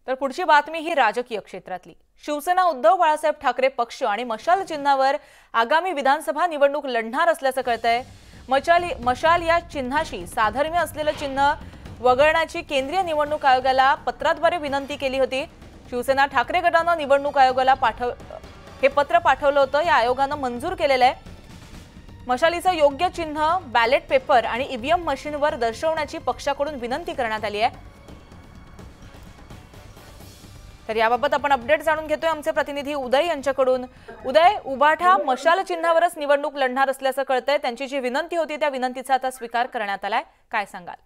तर पुढची बातमी ही राजकीय क्षेत्रातली। शिवसेना उद्धव बाळासाहेब ठाकरे पक्ष आणि मशाल चिन्हावर आगामी विधानसभा निवडणूक लढणार असल्याचं कळतंय। मशाल या चिन्हाशी साधर्म्य असलेलं चिन्ह वगळण्याची केंद्रीय निवडणूक आयोगाला पत्राद्वारे विनंती केली होती। शिवसेना ठाकरे गटानं निवडणूक आयोगाला हे पत्र पाठवलं होतं। या आयोगानं मंजूर केलेलं आहे। मशालीचं योग्य चिन्ह बॅलेट पेपर आणि ईव्हीएम मशीनवर दर्शवण्याची पक्षाकडून विनंती करण्यात आली आहे। तर याबाबत आपण अपडेट जाणून घेतोय आमचे प्रतिनिधी उदय यांच्याकडून। उदय, उभाठा मशाल चिन्हावरच निवडणूक लढणार असल्याचं कळतंय। त्यांची जी विनंती होती त्या विनंतीचा आता स्वीकार करण्यात आलाय, काय सांगाल?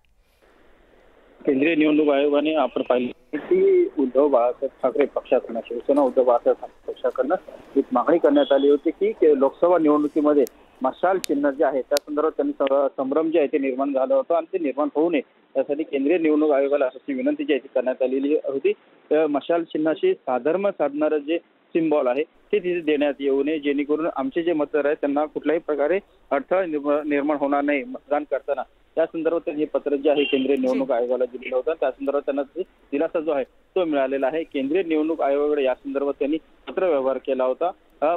केंद्रीय निवडणूक आयोगाने आपण पाहिलं की उद्धव बाळासाहेब ठाकरे पक्षाकडून शिवसेना उद्धव बाळासाहेब ठाकरे पक्षाकडून एक मागणी करण्यात आली होती की लोकसभा निवडणुकीमध्ये मशाल चिन्ह जे आहे त्या संदर्भात त्यांनी संभ्रम जे आहे ते निर्माण झालं होतं आणि ते निर्माण होऊ नये यासाठी केंद्रीय निवडणूक आयोगाला अशी विनंती जी आहे करण्यात आलेली होती। मशाल चिन्हाशी साधर्म्य साधणारं जे सिम्बॉल आहे ते तिथे देण्यात येऊ नये, जेणेकरून आमचे जे मतदार आहेत त्यांना कुठल्याही प्रकारे अडथळा निर्माण होणार नाही मतदान करताना। त्या संदर्भात त्यांनी हे पत्र जे आहे केंद्रीय निवडणूक आयोगाला दिलेलं होतं। त्या संदर्भात त्यांना दिलासा जो आहे तो मिळालेला आहे। केंद्रीय निवडणूक आयोगाकडे या संदर्भात त्यांनी पत्र व्यवहार केला होता।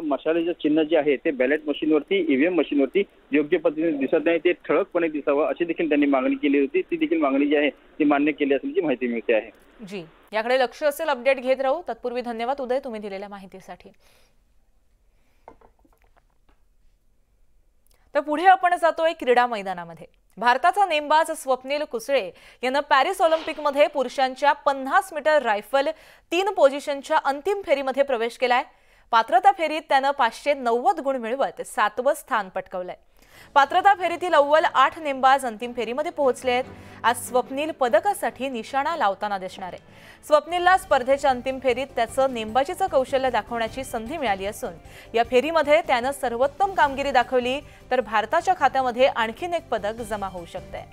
मशालीचं चिन्ह जे आहे ते बॅलेट मशीनवरती ईव्हीएम मशीनवरती योग्य पद्धतीने दिसत नाही, ते ठळकपणे दिसावं अशी देखील त्यांनी मागणी केली होती। ती देखील मागणी जी आहे ती मान्य केली असल्याची माहिती मिळते आहे। जी, याकडे लक्ष असेल, अपडेट घेत राहू। तत्पूर्वी धन्यवाद उदय तुम्ही दिलेल्या माहितीसाठी। तर पुढे आपण जातोय क्रीडा मैदानामध्ये। भारताचा नेमबाज स्वप्नील कुसळे यानं पॅरिस ऑलिम्पिकमध्ये पुरुषांच्या 50 मीटर रायफल 3 पोझिशनच्या अंतिम फेरीमध्ये प्रवेश केलाय। पात्रता फेरीत त्यानं 590 गुण मिळवत 7वं स्थान पटकावलंय। पात्रता फेरीतील अव्वल 8 नेमबाज अंतिम फेरीमध्ये पोहोचले आहेत। आज स्वप्नील पदकासाठी निशाणा लावताना दिसणार आहे। स्वप्नीलला स्पर्धेच्या अंतिम फेरीत त्याचं नेमबाजीचं कौशल्य दाखवण्याची संधी मिळाली असून या फेरीमध्ये त्यानं सर्वोत्तम कामगिरी दाखवली तर भारताच्या खात्यामध्ये आणखीन एक पदक जमा होऊ शकते।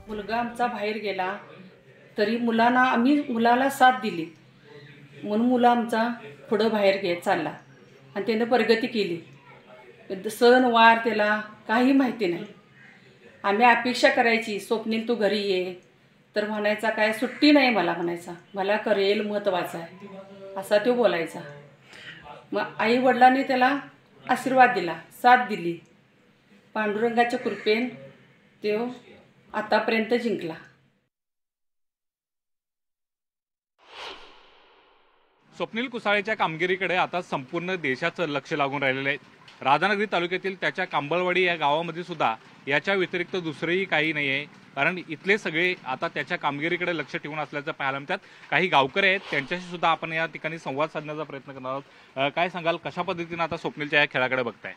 मुलगा आमचा बाहेर गेला तरी आम्ही मुलाला साथ दिली म्हणून मुला आमचा पुढे बाहेर चालला आणि त्याने प्रगती केली। सण वार त्याला काही माहिती नाही। आम्ही अपेक्षा करायची स्वप्नील तू घरी ये, तर म्हणायचा काय सुट्टी नाही मला, म्हणायचा मला करेल महत्त्वाचं आहे असा तो बोलायचा। मग आई वडिलांनी त्याला आशीर्वाद दिला, साथ दिली। पांडुरंगाच्या कृपेने तो आतापर्यंत जिंकला। स्वप्नील कुसाळेच्या कामगिरीकडे आता संपूर्ण देशाचं लक्ष लागून राहिलेलं आहे। राधानगरी तालुक्यातील त्याच्या कांबळवाडी या गावामध्ये सुद्धा याच्या व्यतिरिक्त दुसरेही काही नाही आहे, कारण इथले सगळे आता त्याच्या कामगिरीकडे लक्ष ठेवून असल्याचं पाहायला मिळतात। काही गावकरी आहेत त्यांच्याशी सुद्धा आपण या ठिकाणी संवाद साधण्याचा प्रयत्न करणार आहोत। काय सांगाल, कशा पद्धतीने आता स्वप्नीलच्या या खेळाकडे बघताय?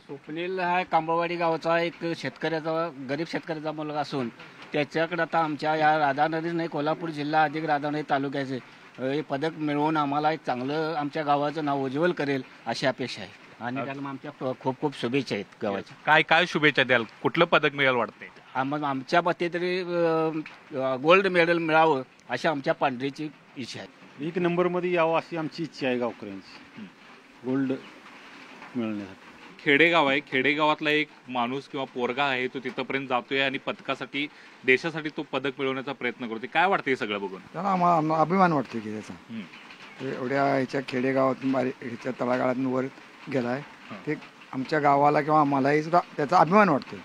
स्वप्नील हा कांबळवाडी गावाचा एक शेतकऱ्याचा गरीब शेतकऱ्याचा मुलगा असून त्याच्याकडे आता आमच्या या राधानगरी नाही कोल्हापूर जिल्हा अधिक राधानगरी तालुक्याचे हे पदक मिळवून आम्हाला एक चांगलं आमच्या गावाचं नाव उज्ज्वल करेल अशी अपेक्षा आहे आणि त्याला आमच्या खूप खूप शुभेच्छा आहेत गावाच्या। काय काय शुभेच्छा द्याल? कुठलं पदक मिळेल वाटतंय? आमच्या बाबतीत तरी गोल्ड मेडल मिळावं अशी आमच्या पांढरीची इच्छा आहे। 1 नंबरमध्ये यावं अशी आमची इच्छा आहे गावकऱ्यांची, गोल्ड मिळवण्यासाठी। खेडेगाव आहे, खेडेगावातला एक माणूस किंवा पोरगा आहे तो तिथपर्यंत जातोय आणि पदकासाठी देशासाठी तो पदक मिळवण्याचा प्रयत्न करतोय। काय वाटतंय सगळं बघून? त्याला आम्हाला अभिमान वाटतो की त्याचा एवढ्या ह्याच्या खेडेगावातून ह्याच्या तळागाळातून वर गेलाय, ते आमच्या गावाला किंवा आम्हालाही सुद्धा त्याचा अभिमान वाटतो।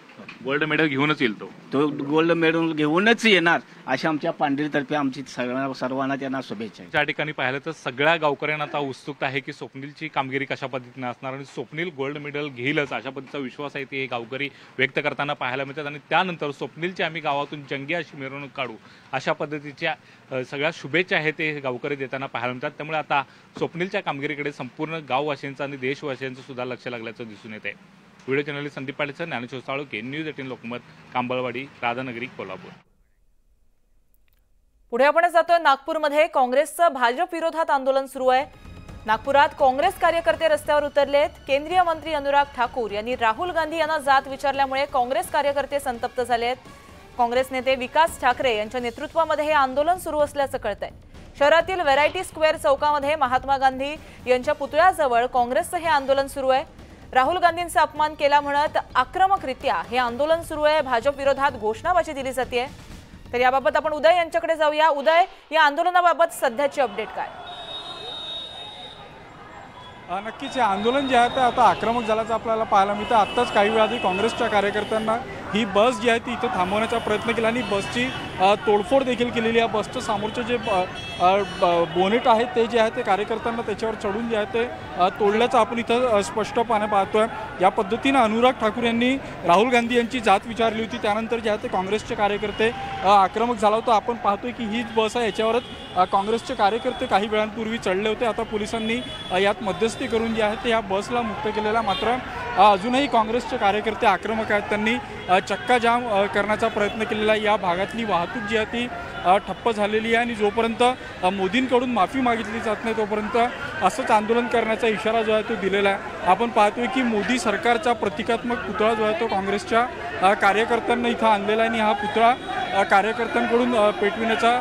गोल्ड मेडल घेऊनच येईल तो गोल्ड मेडल घेऊनच येणार अशी आमच्या पांढरीतर्फे आमची सर्वांना त्यांना शुभेच्छा आहे। त्या ठिकाणी पाहिलं तर सगळ्या गावकऱ्यांना आता उत्सुकता आहे की स्वप्नीलची कामगिरी कशा पद्धतीने असणार आणि स्वप्नील गोल्ड मेडल घेईलच अशा पद्धतीचा विश्वास आहे ते गावकरी व्यक्त करताना पाहायला मिळतात। आणि त्यानंतर स्वप्नीलची आम्ही गावातून जंगी अशी मिरवणूक काढू अशा पद्धतीच्या सगळ्या शुभेच्छा आहेत ते गावकरी देताना पाहायला मिळतात। त्यामुळे आता स्वप्नीलच्या कामगिरीकडे संपूर्ण गाववासियांचं आणि देशवासियांचं सुद्धा लक्ष लागल्याचं दिसून येत आहे। व्हिडिओ चॅनल संदीप पाटीलचं, ज्ञानेश्वर साळुंखे, न्यूज 18 लोकमत, कांबळवाडी, राधानगरी, कोल्हापूर। पुढे आपण जातोय नागपूरमध्ये। काँग्रेसचं भाजप विरोधात आंदोलन सुरू आहे। नागपुरात काँग्रेस कार्यकर्ते रस्त्यावर उतरलेत। केंद्रीय मंत्री अनुराग ठाकूर यांनी राहुल गांधी यांना जात विचारल्यामुळे काँग्रेस कार्यकर्ते संतप्त झालेत। काँग्रेस नेते विकास ठाकरे यांच्या नेतृत्वामध्ये हे आंदोलन सुरू असल्याचं कळतंय। शहरातील व्हेरायटी स्क्वेअर चौकामध्ये महात्मा गांधी यांच्या पुतळ्याजवळ काँग्रेसचं हे आंदोलन सुरू आहे। राहुल गांधींचा अपमान केला म्हणत आक्रमकरित्या हे आंदोलन सुरू आहे। भाजप विरोधात घोषणाबाजी दिली जाते। तर याबाबत आपण उदय यांच्याकडे जाऊया। उदय, या आंदोलनाबाबत सध्याची अपडेट काय? नक्कीच हे आंदोलन जे आहे ते आता आक्रमक झाल्याचं आपल्याला पाहायला मिळतं। आत्ताच काही वेळ आधी काँग्रेसच्या कार्यकर्त्यांना ही बस जी आहे ती इथं थांबवण्याचा प्रयत्न केला आणि बसची तोडफोड देखील केलेली आहे। बसचं समोरचे जे बोनेट आहे ते जे आहे ते कार्यकर्त्यांना त्याच्यावर चढून जे आहे ते तोडल्याचं आपण इथं स्पष्टपणे पाहतोय। या पद्धतीनं अनुराग ठाकूर यांनी राहुल गांधी यांची जात विचारली होती, त्यानंतर जे आहे ते काँग्रेसचे कार्यकर्ते आक्रमक झाला होता। आपण पाहतोय की हीच बस आहे, याच्यावरच काँग्रेसचे कार्यकर्ते काही वेळांपूर्वी चढले होते। आता पोलिसांनी यात मध्यस्थी करून जे आहे ते या बसला मुक्त केलेला, मात्र अजूनही काँग्रेसचे कार्यकर्ते आक्रमक आहेत। त्यांनी चक्काजाम करण्याचा प्रयत्न केलेला। या भागातली वाहतूक जी आहे ती ठप्प झालेली आहे आणि जोपर्यंत मोदींकडून माफी मागितली जात नाही तोपर्यंत असंच आंदोलन करण्याचा इशारा जो आहे तो दिलेला आहे। आपण पाहतोय की मोदी सरकारचा प्रतिकात्मक पुतळा जो आहे तो काँग्रेसच्या कार्यकर्त्यांना इथं आणलेला आहे आणि हा पुतळा कार्यकर्त्यांकडून पेटविण्याचा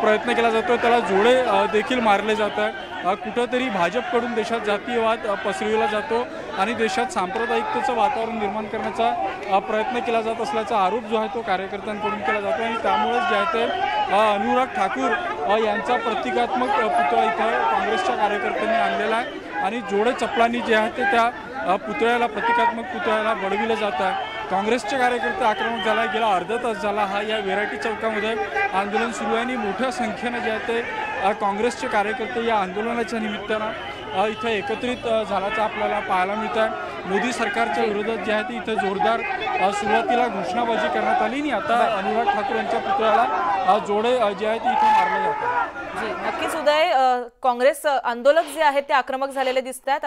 प्रयत्न केला जातो। त्याला जोडे देखील मारले जात आहेत। कुठंतरी भाजपकडून देशात जातीयवाद पसरविला जातो आणि देशात सांप्रदायिकतेचं वातावरण निर्माण करण्याचा प्रयत्न केला जात असल्याचा आरोप जो आहे तो कार्यकर्त्यांकडून केला जातो आणि त्यामुळेच जे आहे ते अनुराग ठाकूर यांचा प्रतिकात्मक पुतळा इथं काँग्रेसच्या कार्यकर्त्यांनी आणलेला आहे आणि जोडे चपलांनी जे आहे ते त्या पुतळ्याला, प्रतिकात्मक पुतळ्याला बडविलं जात आहे। काँग्रेसचे कार्यकर्ते आक्रमक झाला। गेला अर्धा तास झाला हा या वैरायटी चौकामध्ये आंदोलन सुरू आहे आणि मोठ्या संख्येनं जे आहे ते काँग्रेसचे कार्यकर्ते या आंदोलनाच्या निमित्तानं इथं एकत्रित झाल्याचं आपल्याला पाहायला मिळतं आहे। मोदी सरकारच्या विरोधात जे आहे ते इथं जोरदार सुरुवातीला घोषणाबाजी करण्यात आली आणि आता अनुराग ठाकूर यांच्या पुतळ्याला जोडे जे आहेत ते इथं मारले जातात। नक्कीच उदय, काँग्रेस आंदोलक जे आहेत ते आक्रमक झालेले दिसतात।